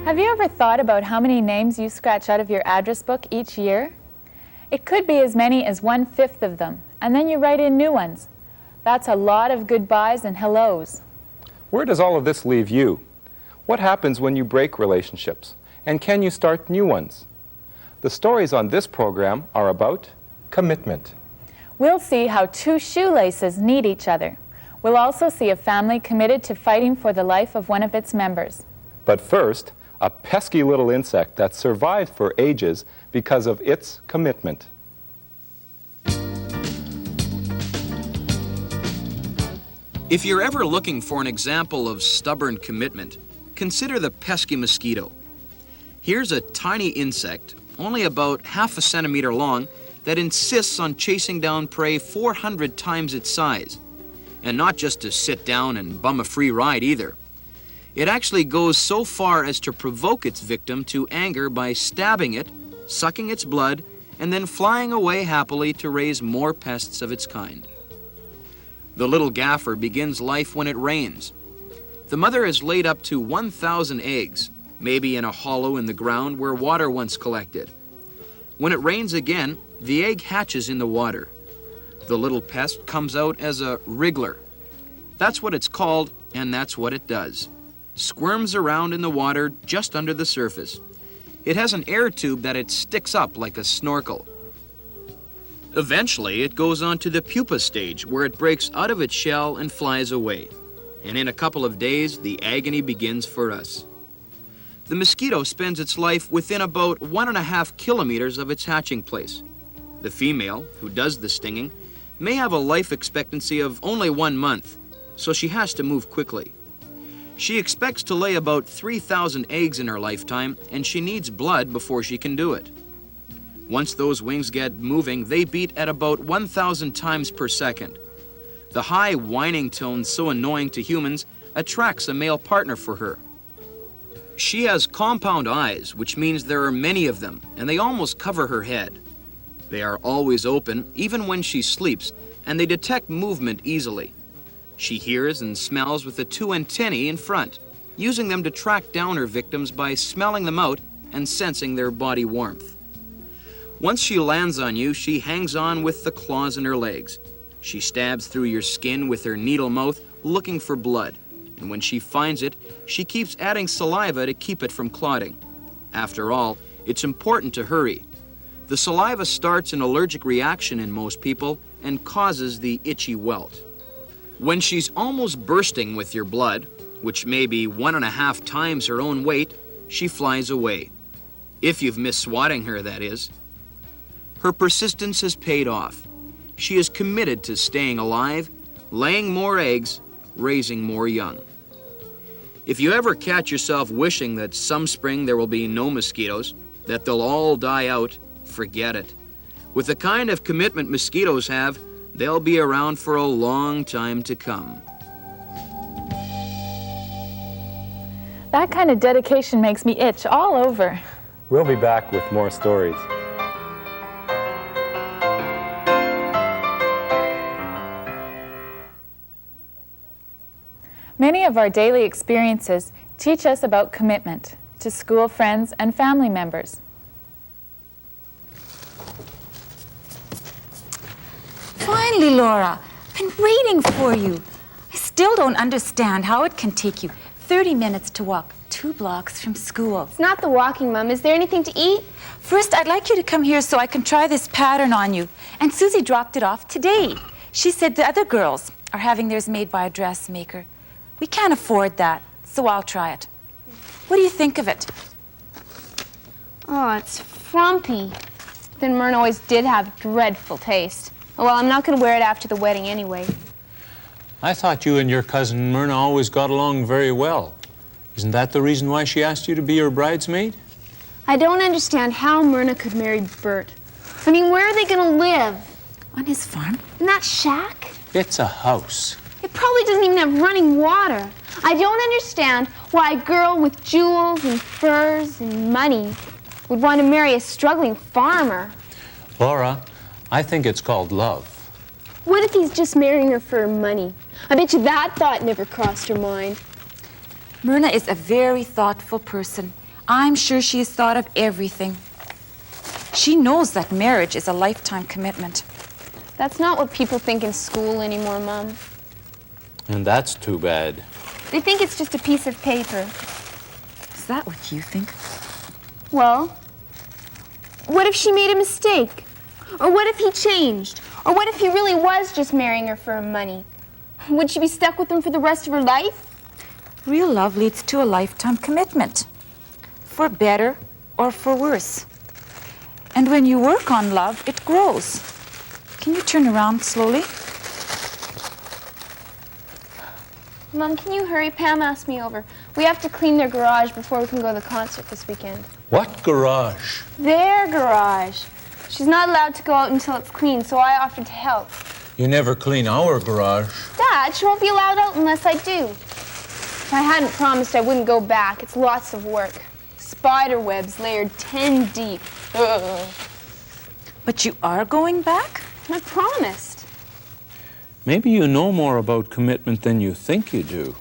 Have you ever thought about how many names you scratch out of your address book each year? It could be as many as 1/5 of them, and then you write in new ones. That's a lot of goodbyes and hellos. Where does all of this leave you? What happens when you break relationships? And can you start new ones? The stories on this program are about commitment. We'll see how two shoelaces need each other. We'll also see a family committed to fighting for the life of one of its members. But first, a pesky little insect that survived for ages because of its commitment. If you're ever looking for an example of stubborn commitment, consider the pesky mosquito. Here's a tiny insect, only about 1/2 centimeter long, that insists on chasing down prey 400 times its size. And not just to sit down and bum a free ride either. It actually goes so far as to provoke its victim to anger by stabbing it, sucking its blood, and then flying away happily to raise more pests of its kind. The little gaffer begins life when it rains. The mother has laid up to 1,000 eggs, maybe in a hollow in the ground where water once collected. When it rains again, the egg hatches in the water. The little pest comes out as a wriggler. That's what it's called, and that's what it does. Squirms around in the water just under the surface. It has an air tube that it sticks up like a snorkel. Eventually, it goes on to the pupa stage, where it breaks out of its shell and flies away. And in a couple of days, the agony begins for us. The mosquito spends its life within about 1.5 kilometers of its hatching place. The female, who does the stinging, may have a life expectancy of only 1 month, so she has to move quickly. She expects to lay about 3,000 eggs in her lifetime, and she needs blood before she can do it. Once those wings get moving, they beat at about 1,000 times per second. The high whining tone, so annoying to humans, attracts a male partner for her. She has compound eyes, which means there are many of them, and they almost cover her head. They are always open, even when she sleeps, and they detect movement easily. She hears and smells with the 2 antennae in front, using them to track down her victims by smelling them out and sensing their body warmth. Once she lands on you, she hangs on with the claws in her legs. She stabs through your skin with her needle mouth, looking for blood. And when she finds it, she keeps adding saliva to keep it from clotting. After all, it's important to hurry. The saliva starts an allergic reaction in most people and causes the itchy welt. When she's almost bursting with your blood, which may be 1.5 times her own weight, she flies away. If you've missed swatting her, that is. Her persistence has paid off. She is committed to staying alive, laying more eggs, raising more young. If you ever catch yourself wishing that some spring there will be no mosquitoes, that they'll all die out, forget it. With the kind of commitment mosquitoes have, they'll be around for a long time to come. That kind of dedication makes me itch all over. We'll be back with more stories. Many of our daily experiences teach us about commitment to school friends and family members. Finally, Laura, I've been waiting for you. I still don't understand how it can take you 30 minutes to walk 2 blocks from school. It's not the walking, Mom. Is there anything to eat? First, I'd like you to come here so I can try this pattern on you. And Susie dropped it off today. She said the other girls are having theirs made by a dressmaker. We can't afford that, so I'll try it. What do you think of it? Oh, it's frumpy. Then Myrna always did have dreadful taste. Oh, well, I'm not going to wear it after the wedding anyway. I thought you and your cousin Myrna always got along very well. Isn't that the reason why she asked you to be her bridesmaid? I don't understand how Myrna could marry Bert. I mean, where are they going to live? On his farm? In that shack? It's a house. It probably doesn't even have running water. I don't understand why a girl with jewels and furs and money would want to marry a struggling farmer. Laura, I think it's called love. What if he's just marrying her for her money? I bet you that thought never crossed her mind. Myrna is a very thoughtful person. I'm sure she has thought of everything. She knows that marriage is a lifetime commitment. That's not what people think in school anymore, Mom. And that's too bad. They think it's just a piece of paper. Is that what you think? Well, what if she made a mistake? Or what if he changed? Or what if he really was just marrying her for her money? Would she be stuck with him for the rest of her life? Real love leads to a lifetime commitment. For better or for worse. And when you work on love, it grows. Can you turn around slowly? Mom, can you hurry? Pam asked me over. We have to clean their garage before we can go to the concert this weekend. What garage? Their garage. She's not allowed to go out until it's clean, so I offered to help. You never clean our garage. Dad, she won't be allowed out unless I do. If I hadn't promised, I wouldn't go back. It's lots of work. Spider webs layered 10 deep. Ugh. But you are going back? I promised. Maybe you know more about commitment than you think you do.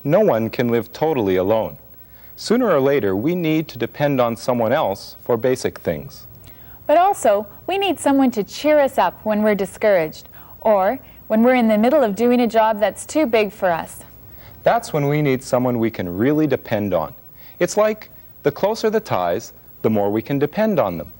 No one can live totally alone. Sooner or later, we need to depend on someone else for basic things. But also, we need someone to cheer us up when we're discouraged, or when we're in the middle of doing a job that's too big for us. That's when we need someone we can really depend on. It's like the closer the ties, the more we can depend on them.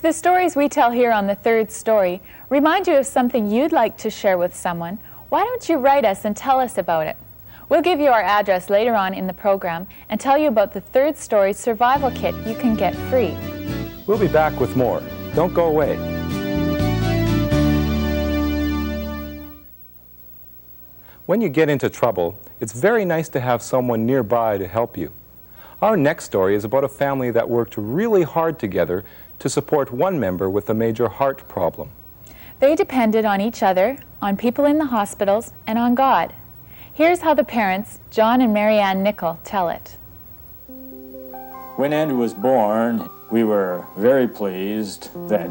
The stories we tell here on The Third Story remind you of something you'd like to share with someone. Why don't you write us and tell us about it? We'll give you our address later on in the program and tell you about the Third Story Survival Kit you can get free. We'll be back with more. Don't go away. When you get into trouble, it's very nice to have someone nearby to help you. Our next story is about a family that worked really hard together to support one member with a major heart problem. They depended on each other, on people in the hospitals, and on God. Here's how the parents, John and Mary Ann Nickel, tell it. When Andrew was born, we were very pleased that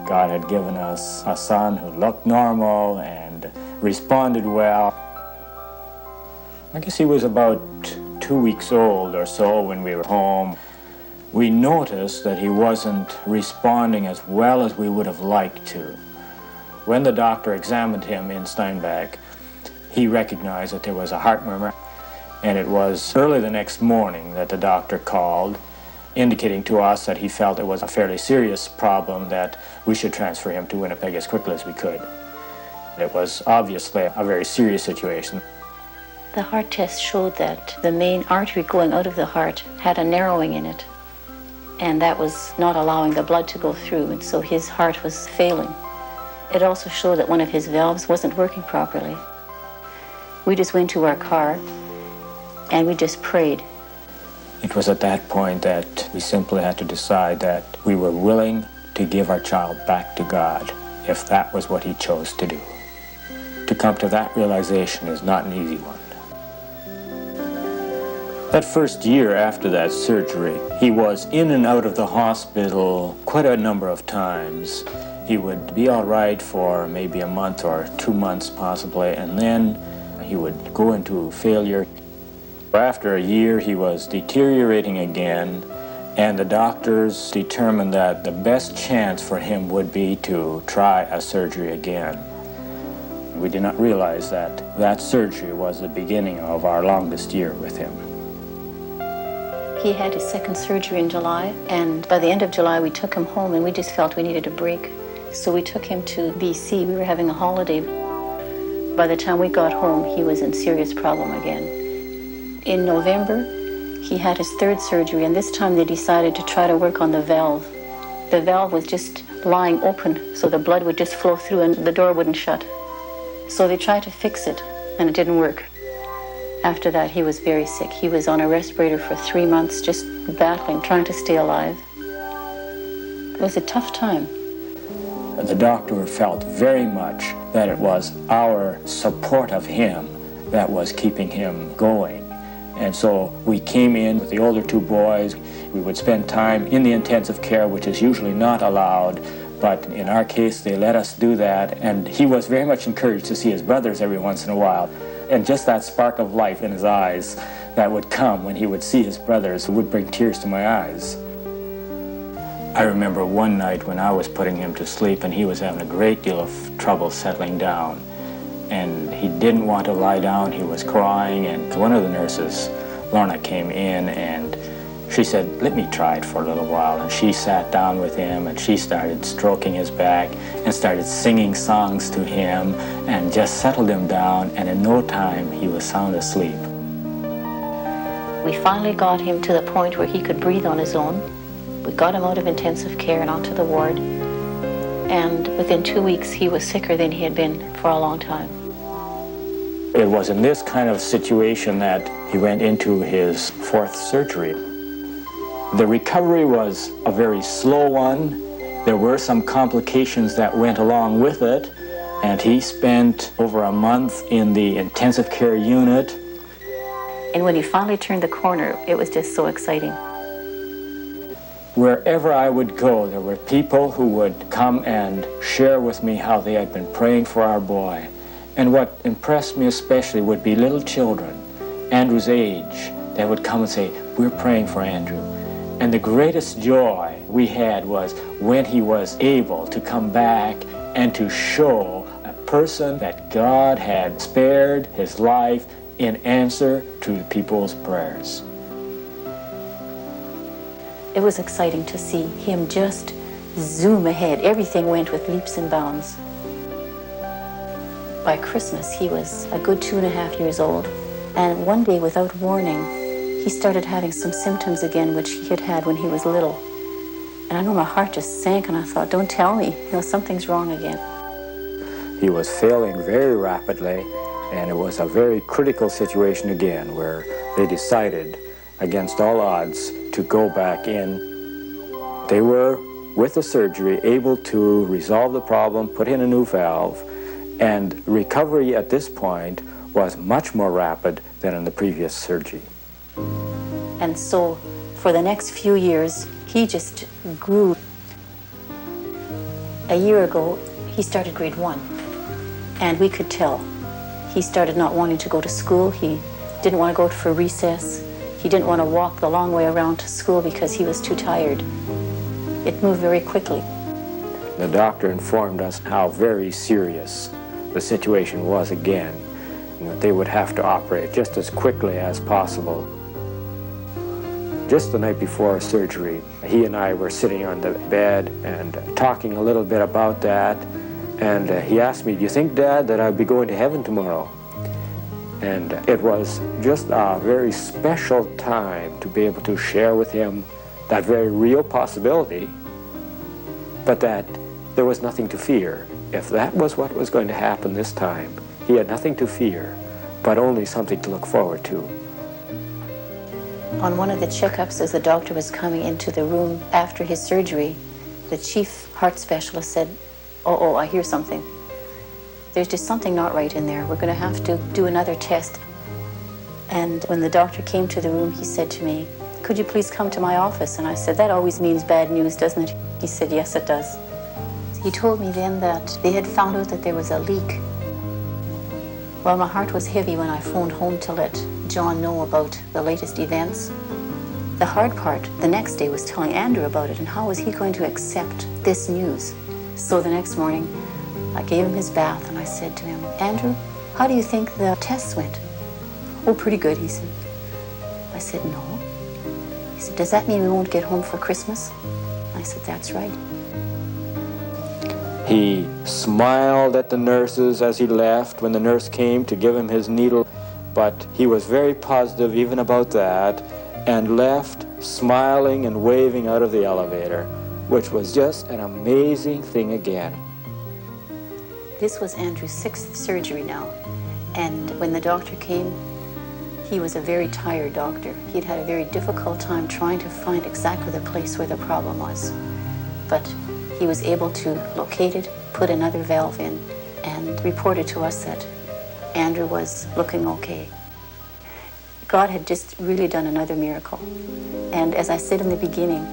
God had given us a son who looked normal and responded well. I guess he was about 2 weeks old or so when we were home. We noticed that he wasn't responding as well as we would have liked to. When the doctor examined him in Steinbach, he recognized that there was a heart murmur, and it was early the next morning that the doctor called, indicating to us that he felt it was a fairly serious problem, that we should transfer him to Winnipeg as quickly as we could. It was obviously a very serious situation. The heart test showed that the main artery going out of the heart had a narrowing in it, and that was not allowing the blood to go through, and so his heart was failing. It also showed that one of his valves wasn't working properly. We just went to our car and we just prayed. It was at that point that we simply had to decide that we were willing to give our child back to God if that was what he chose to do. To come to that realization is not an easy one. That first year after that surgery, he was in and out of the hospital quite a number of times. He would be all right for maybe a month or 2 months possibly, and then he would go into failure. After a year, he was deteriorating again, and the doctors determined that the best chance for him would be to try a surgery again. We did not realize that that surgery was the beginning of our longest year with him. He had his second surgery in July, and by the end of July we took him home, and we just felt we needed a break. So we took him to BC. We were having a holiday. By the time we got home, he was in serious problem again. In November, he had his third surgery, and this time they decided to try to work on the valve. The valve was just lying open, so the blood would just flow through and the door wouldn't shut. So they tried to fix it, and it didn't work. After that, he was very sick. He was on a respirator for 3 months, just battling, trying to stay alive. It was a tough time. The doctor felt very much that it was our support of him that was keeping him going. And so we came in with the older 2 boys. We would spend time in the intensive care, which is usually not allowed, but in our case they let us do that. And he was very much encouraged to see his brothers every once in a while. And just that spark of life in his eyes that would come when he would see his brothers would bring tears to my eyes. I remember one night when I was putting him to sleep and he was having a great deal of trouble settling down. And he didn't want to lie down, he was crying, and one of the nurses, Lorna, came in and she said, "Let me try it for a little while." And she sat down with him and she started stroking his back and started singing songs to him and just settled him down, and in no time he was sound asleep. We finally got him to the point where he could breathe on his own. We got him out of intensive care and onto the ward, and within 2 weeks he was sicker than he had been for a long time. It was in this kind of situation that he went into his 4th surgery. The recovery was a very slow one. There were some complications that went along with it, and he spent over a month in the intensive care unit. And when he finally turned the corner, it was just so exciting. Wherever I would go, there were people who would come and share with me how they had been praying for our boy. And what impressed me especially would be little children, Andrew's age, that would come and say, "We're praying for Andrew." And the greatest joy we had was when he was able to come back and to show a person that God had spared his life in answer to the people's prayers. It was exciting to see him just zoom ahead. Everything went with leaps and bounds. By Christmas, he was a good 2.5 years old, and one day, without warning, he started having some symptoms again, which he had had when he was little. And I know my heart just sank, and I thought, don't tell me, something's wrong again. He was failing very rapidly, And it was a very critical situation again where they decided against all odds to go back in. They were, with the surgery, able to resolve the problem, put in a new valve, and recovery at this point was much more rapid than in the previous surgery. And so for the next few years, he just grew. A year ago, he started grade 1, and we could tell. He started not wanting to go to school. He didn't want to go for recess. He didn't want to walk the long way around to school because he was too tired. It moved very quickly. The doctor informed us how very serious the situation was again, and that they would have to operate just as quickly as possible. Just the night before surgery, he and I were sitting on the bed and talking a little bit about that, and he asked me, "Do you think, Dad, that I'll be going to heaven tomorrow?" And it was just a very special time to be able to share with him that very real possibility, but that there was nothing to fear. If that was what was going to happen this time, he had nothing to fear, but only something to look forward to. On one of the checkups, as the doctor was coming into the room after his surgery, the chief heart specialist said, oh, I hear something. There's just something not right in there. We're going to have to do another test. And when the doctor came to the room, he said to me, "Could you please come to my office?" And I said, "That always means bad news, doesn't it?" He said, "Yes, it does." He told me then that they had found out that there was a leak. Well, my heart was heavy when I phoned home to let John know about the latest events. The hard part the next day was telling Andrew about it, and how was he going to accept this news? So the next morning, I gave him his bath and I said to him, "Andrew, how do you think the tests went?" "Oh, pretty good," he said. I said, "No." He said, "Does that mean we won't get home for Christmas?" I said, "That's right." He smiled at the nurses as he left when the nurse came to give him his needle, but he was very positive even about that, and left smiling and waving out of the elevator, which was just an amazing thing again. This was Andrew's 6th surgery now, and when the doctor came, he was a very tired doctor. He'd had a very difficult time trying to find exactly the place where the problem was. But he was able to locate it, put another valve in, and reported to us that Andrew was looking okay. God had just really done another miracle. And as I said in the beginning,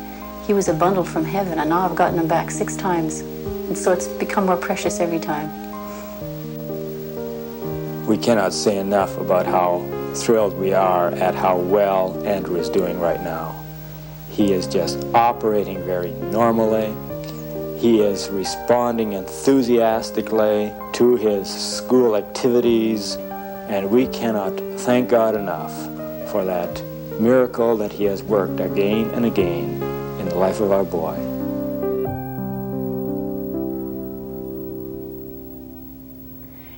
he was a bundle from heaven, and now I've gotten him back 6 times. And so it's become more precious every time. We cannot say enough about how thrilled we are at how well Andrew is doing right now. He is just operating very normally. He is responding enthusiastically to his school activities, and we cannot thank God enough for that miracle that he has worked again and again in the life of our boy.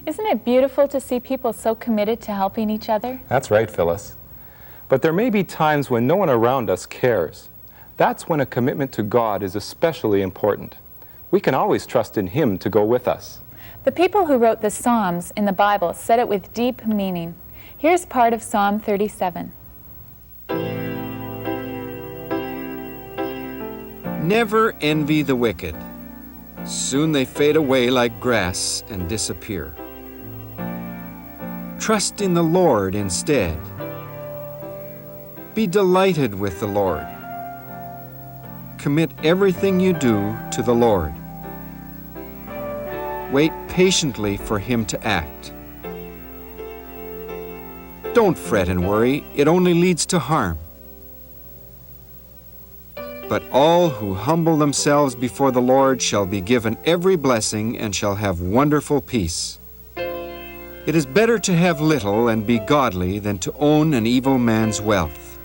Isn't it beautiful to see people so committed to helping each other? That's right, Phyllis. But there may be times when no one around us cares. That's when a commitment to God is especially important. We can always trust in Him to go with us. The people who wrote the Psalms in the Bible said it with deep meaning. Here's part of Psalm 37. Never envy the wicked. Soon they fade away like grass and disappear. Trust in the Lord instead. Be delighted with the Lord. Commit everything you do to the Lord. Wait patiently for Him to act. Don't fret and worry, it only leads to harm. But all who humble themselves before the Lord shall be given every blessing and shall have wonderful peace. It is better to have little and be godly than to own an evil man's wealth.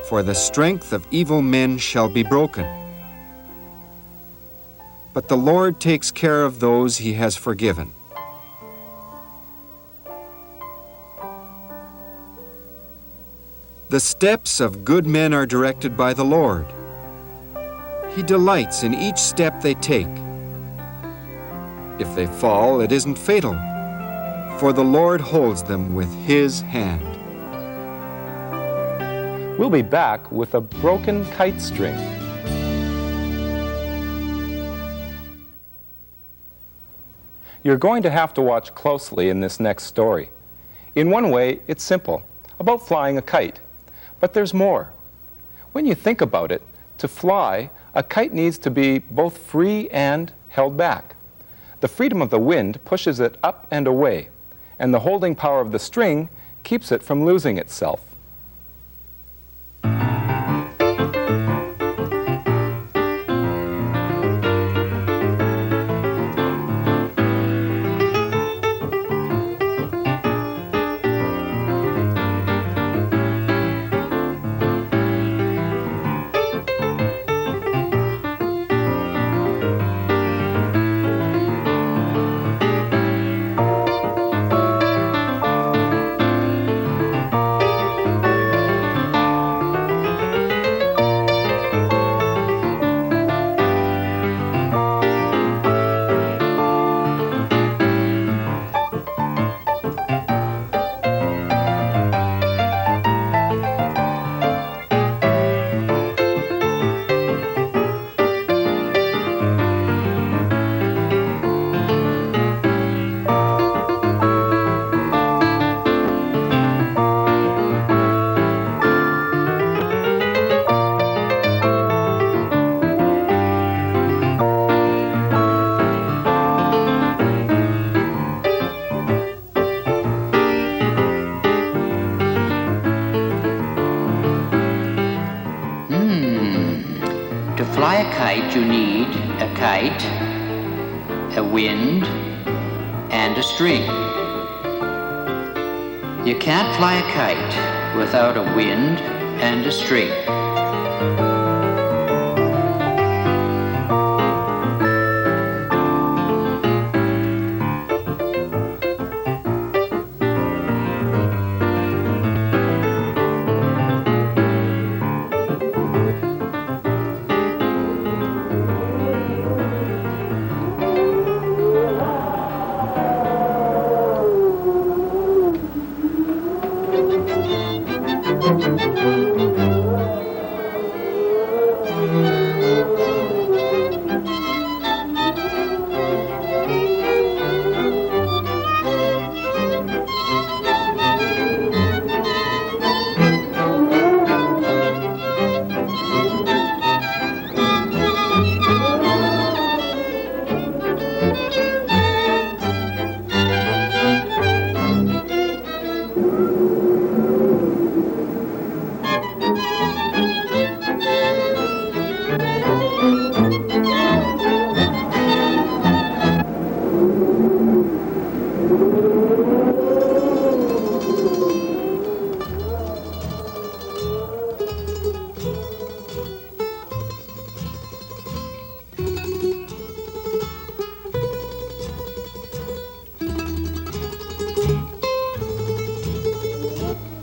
For the strength of evil men shall be broken. But the Lord takes care of those He has forgiven. The steps of good men are directed by the Lord. He delights in each step they take. If they fall, it isn't fatal, for the Lord holds them with his hand. We'll be back with a broken kite string. You're going to have to watch closely in this next story. In one way, it's simple, about flying a kite. But there's more. When you think about it, to fly, a kite needs to be both free and held back. The freedom of the wind pushes it up and away, and the holding power of the string keeps it from losing itself. To fly a kite, you need a kite, a wind, and a string. You can't fly a kite without a wind and a string.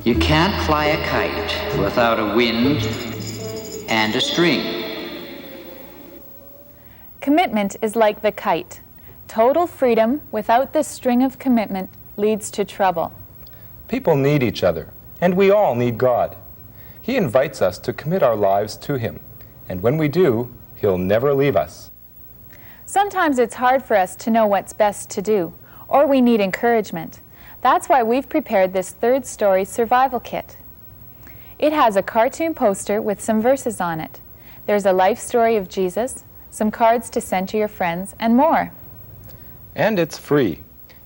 You can't fly a kite without a wind and a string. Commitment is like the kite. Total freedom without the string of commitment leads to trouble. People need each other, and we all need God. He invites us to commit our lives to Him, and when we do, He'll never leave us. Sometimes it's hard for us to know what's best to do, or we need encouragement. That's why we've prepared this third story survival kit. It has a cartoon poster with some verses on it. There's a life story of Jesus, some cards to send to your friends, and more. And it's free.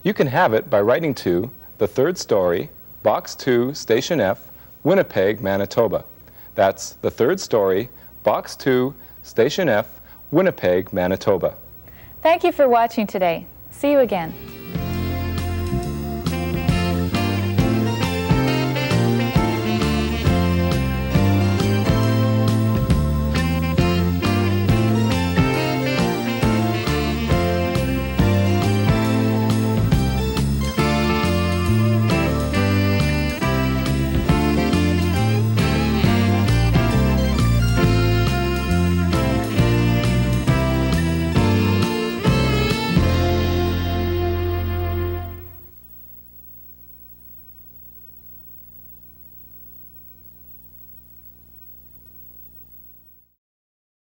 You can have it by writing to The Third Story, Box 2, Station F, Winnipeg, Manitoba. That's The Third Story, Box 2, Station F, Winnipeg, Manitoba. Thank you for watching today. See you again.